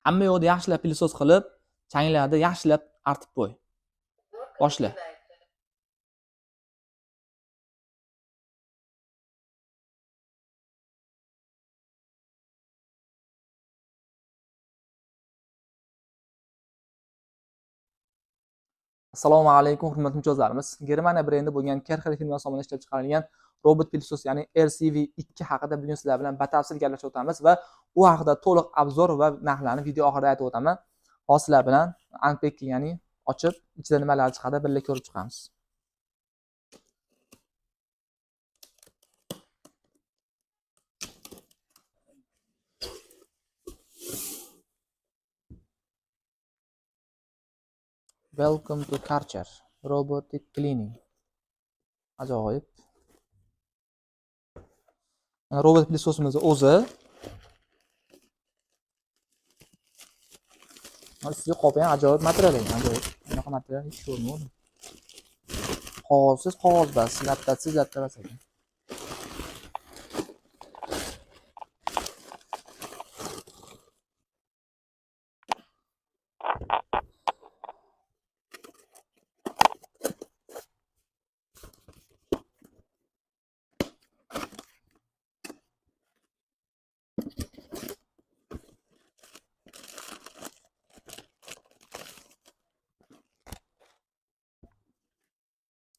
Hamma yoqni yaxshilab pilisos qilib, changlarni yaxshilab artib qo'y. Boshla. Assalomu alaykum hurmatli mijozlarimiz. Germaniya brendi bo'lgan Kercher firma tomonidan ishlab chiqarilgan robot pilisos, ya'ni RCV2 haqida bugun sizlar bilan batafsil gaplashib o'tamiz va u haqida to'liq obzor va narxlarni video oxirida aytib o'taman. Hozir sizlar bilan unpacking, ya'ni ochib, ichida nimalar chiqadi birga ko'rib chiqamiz. Welcome to Kercher Robotic Cleaning. Ajoyib. Robot pilisosimiz o'zi sizga qolgan ajoyib material ekan. Ajoyib. Bunaqa material hech ko'rmadim. Qog'ozsiz qog'oz bas, lattatsiz latta bas ekan.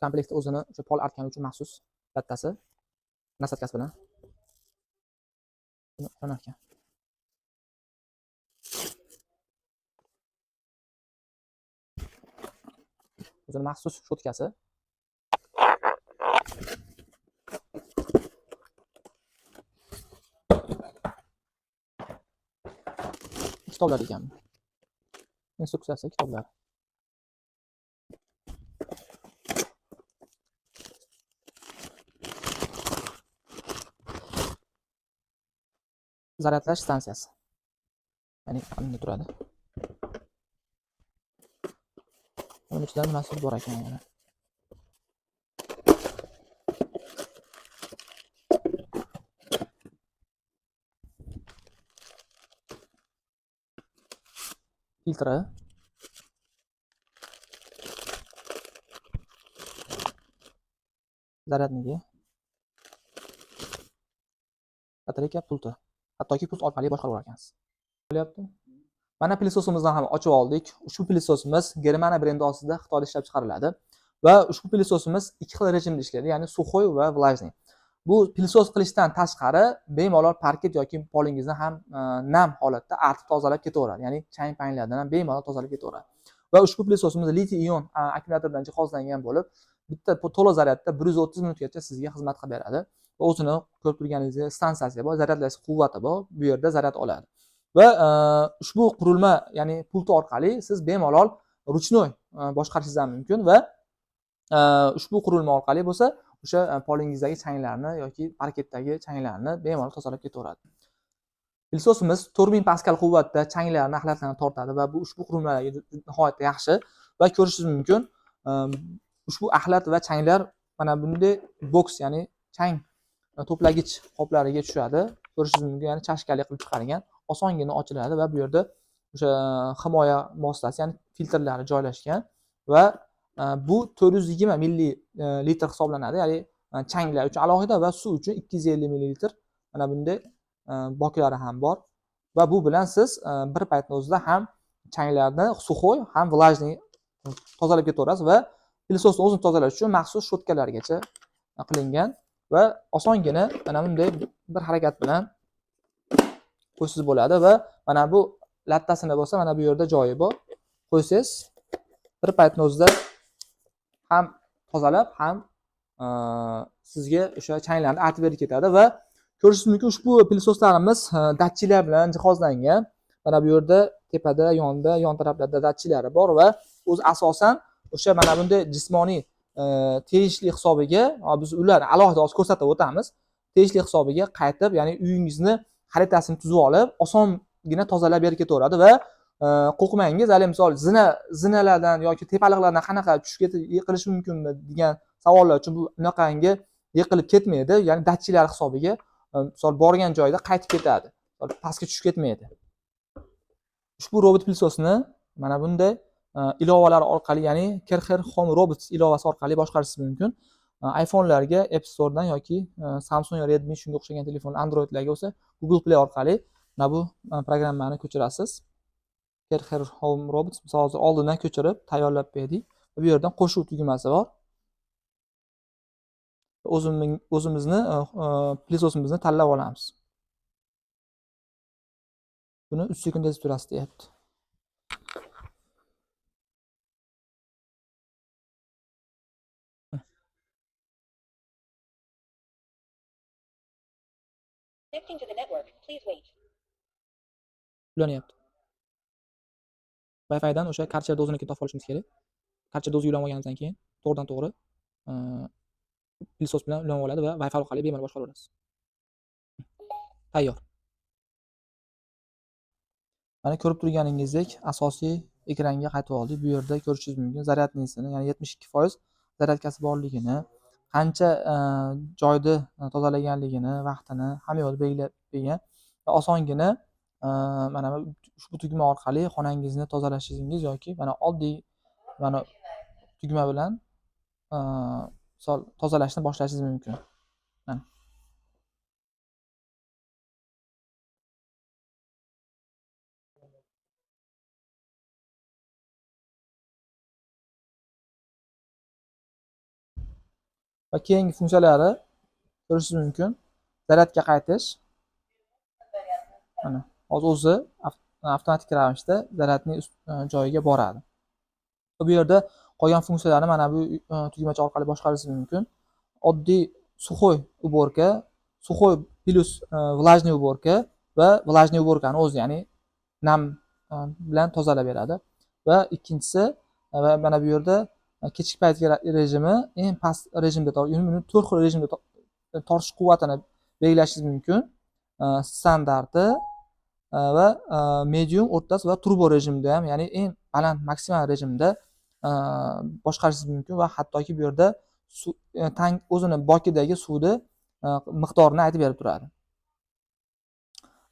Komplektda o'zini o'sha pol artgani uchun maxsus lattasi nasatkasi bilan o'rnatgan. O'zini maxsus shotkasi. Kitoblar ekan. Instruksiyasi kitoblar. Zaryadlash stansiyasi. Ya'ni bunda turadi. Uning ichida nimasi bor ekan yana. Filtri. Zaryadniki. Batareyka pulti. Hattoki pult orqali boshqarib ekansiz. Bo'lyapti. Mana pilisosimizni ham ochib oldik. Ushbu pilisosimiz Germaniya brendi ostida Xitoyda ishlab chiqariladi va ushbu pilisosimiz ikki xil rejimda ishlaydi, ya'ni suxoy va влажный. Bu pilisos qilishdan tashqari bemalol parket yoki polingizni ham nam holatda artib tozalab ketaveradi, ya'ni chang-panglardan ham bemalol tozalab ketaveradi. Va ushbu pilisosimiz litiy-ion akkumulyator bilan jihozlangan bo'lib, bitta to'la zaryadda 130 minutgacha sizga xizmat qilib beradi. Va o'zini ko'rib turganingizdek stansiyasi bor, zaryadlash quvvati bor, bu yerda zaryad oladi. Va ushbu qurilma, ya'ni pulti orqali siz bemalol ruchnoy boshqarishingiz ham mumkin va ushbu qurilma orqali bo'lsa o'sha polingizdagi changlarni yoki parketdagi changlarni bemalol tozalab ketaveradi. Pilisosimiz 4000 paskal quvvatda changlarni, axlatlarni tortadi va bu ushbu qurilmalarga nihoyatda yaxshi va ko'rishingiz mumkin. Ushbu axlat va changlar mana bunday boks, ya'ni chang to'plagich qoplariga tushadi. Ko'rishingiz mumkin, ya'ni chashkali qilib chiqarilgan, osongina ochiladi va bu yerda o'sha himoya moslasi, ya'ni filtrlari joylashgan va bu 420 millilitr hisoblanadi, ya'ni changlar uchun alohida va suv uchun 250 millilitr. Mana bunday boklari ham bor va bu bilan siz bir paytning o'zida ham changlarni suxoy ham влажный tozalab ketaverasiz va pilisosni o'zini tozalash uchun maxsus shotkalargacha qilingan va osongina mana bunday bir harakat bilan qo'ysiz bo'ladi va mana bu lattasini bo'lsa mana bu yerda joyi bor. Qo'ysangiz bir paytning o'zida ham tozalab, ham sizga o'sha changlarni artib berib ketadi va ko'rishingiz mumkin ushbu pilisoslarimiz datchiklar bilan jihozlangan. Mana bu yerda tepada, yonda, yon taraflarda datchiklari bor va o'zi asosan o'sha mana bunday jismoniy tegishli hisobiga biz ular alohida hozir ko'rsatib o'tamiz. Tegishli hisobiga qaytib, ya'ni uyingizni xaritasini tuzib olib, osongina tozalab berib ketaveradi va qo'rqmangiz, hali misol zinalardan yoki tepaliqlardan qanaqa tushib ketib yiqilishi mumkinmi degan savollar uchun bu unaqangi yiqilib ketmaydi, ya'ni datchiklar hisobiga misol borgan joyda qaytib ketadi. Pastga tushib ketmaydi. Ushbu robot pilsosni mana bunday ilovalar orqali, ya'ni Kercher Home Robot ilovasi orqali boshqarishingiz mumkin. iPhone'larga App Store'dan yoki Samsung, Redmi shunga o'xshagan telefon, Androidlarga bo'lsa Google Play orqali mana bu programmani ko'chirasiz. Kercher Home Robot misol hozir oldindan ko'chirib tayyorlab berdik. Bu yerdan qo'shuv tugmasi bor. O'zimizni pilsosimizni tanlab olamiz. Buni 3 sekund ezib turasiz deyapti. Connecting to the network. Please wait. Ulanyapti. Wi-Fi dan o'sha karcher dozini topib olishimiz kerak. Karcher dozi ulanib olganimizdan keyin to'g'ridan to'g'ri pilsos bilan ulanib oladi va Wi-Fi orqali bemalol boshqaraverasiz. Tayyor. Mana ko'rib turganingizdek asosiy ekranga qaytib oldik. Bu yerda ko'rishingiz mumkin zaryadnisini, ya'ni 72% zaryadkasi borligini, qancha joyda tozalaganligini, vaqtini hamma yo'lda belgilab bergan va osongina mana ushbu tugma orqali xonangizni tozalashingiz yoki mana oddiy mana tugma bilan misol tozalashni boshlashingiz mumkin. Mana va keyingi funksiyalari ko'rishingiz mumkin. Zaryadga qaytish. Mana hozir o'zi avtomatik ravishda zaryadning joyiga boradi. Bu yerda qolgan funksiyalarni mana bu tugmacha orqali boshqarishingiz mumkin. Oddiy suxoy уборка, suxoy plus влажный уборка va влажный уборкani o'zi, ya'ni nam bilan tozalab beradi. Va ikkinchisi va mana bu yerda kechki payt rejimi eng past rejimda buni 4 xil rejimda tortish quvvatini belgilashingiz mumkin. Standarti va medium, o'rtasi va turbo rejimda ham, ya'ni eng baland maksimal rejimda boshqarishingiz mumkin va hattoki bu yerda tank o'zini bokidagi suvni miqdorini aytib berib turadi.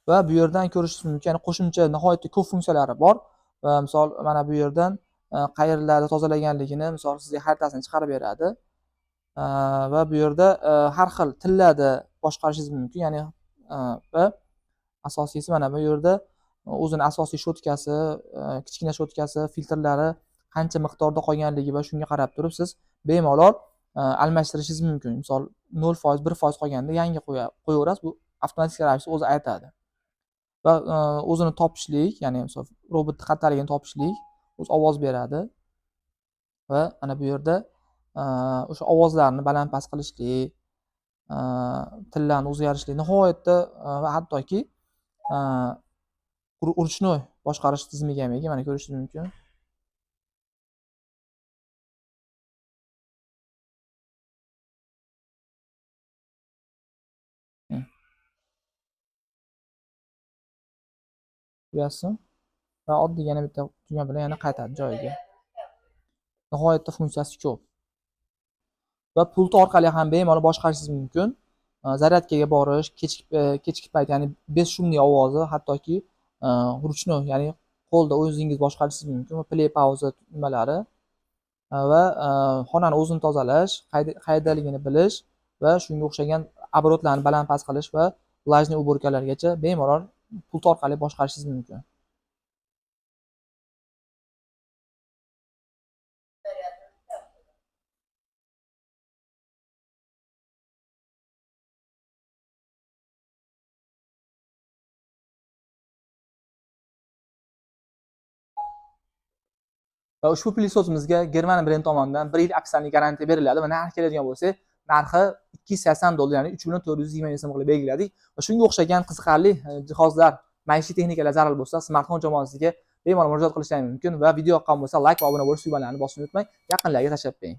Va bu yerdan ko'rishingiz mumkin, ya'ni qo'shimcha nihoyatda ko'p funksiyalari bor. Va misol mana bu yerdan qayerlarda tozalaganligini misol sizga xaritasini chiqarib beradi. Va bu yerda har xil tillarda boshqarishingiz mumkin, ya'ni va asosiysi mana bu yerda o'zini asosiy shotkasi, kichkina shotkasi, filtrlari qancha miqdorda qolganligi va shunga qarab turib siz bemalol almashtirishingiz mumkin. Misol 0%, 1% qolganda yangi qo'yaverasiz, bu avtomatik ravishda o'zi aytadi. Va o'zini topishlik, ya'ni misol robotning xatoligini topishlik, o'zi ovoz beradi. Va mana bu yerda o'sha ovozlarni baland past qilishlik, tillarni o'zgarishlik, nihoyatda va hattoki urishnoy boshqarish tizimiga ham ega. Mana ko'rishingiz mumkin. Ko'ryapsizmi? Va oddiy yana bitta tugma bilan yana qaytadi joyiga. Nihoyatda funksiyasi ko'p. Va pult orqali ham bemalol boshqarishingiz mumkin. Zaryadkaga borish, kechki payt, ya'ni beshumniy ovozi, hattoki ruchnoy, ya'ni qo'lda o'zingiz boshqarishingiz mumkin. Va play pauza nimalari va xonani o'zini tozalash, qayerdaligini bilish va shunga o'xshagan оборотlarni baland past qilish va влажный уборкаlargacha bemalol pult orqali boshqarishingiz mumkin. Va ushbu pilisosimizga Germaniya brendi tomonidan 1 yil aksiyali garantiya beriladi va narxi keladigan bo'lsa, narxi $280, ya'ni 3.420 so'm qilib belgiladik. Va shunga o'xshagan qiziqarli jihozlar, maishiy texnikalar zarur bo'lsa, smartfon jamoasiga bemalol murojaat qilishingiz mumkin va video yoqqan bo'lsa like va obuna bo'lish tugmalarini bosishni unutmang. Yaqinlarga tashlab qo'ying.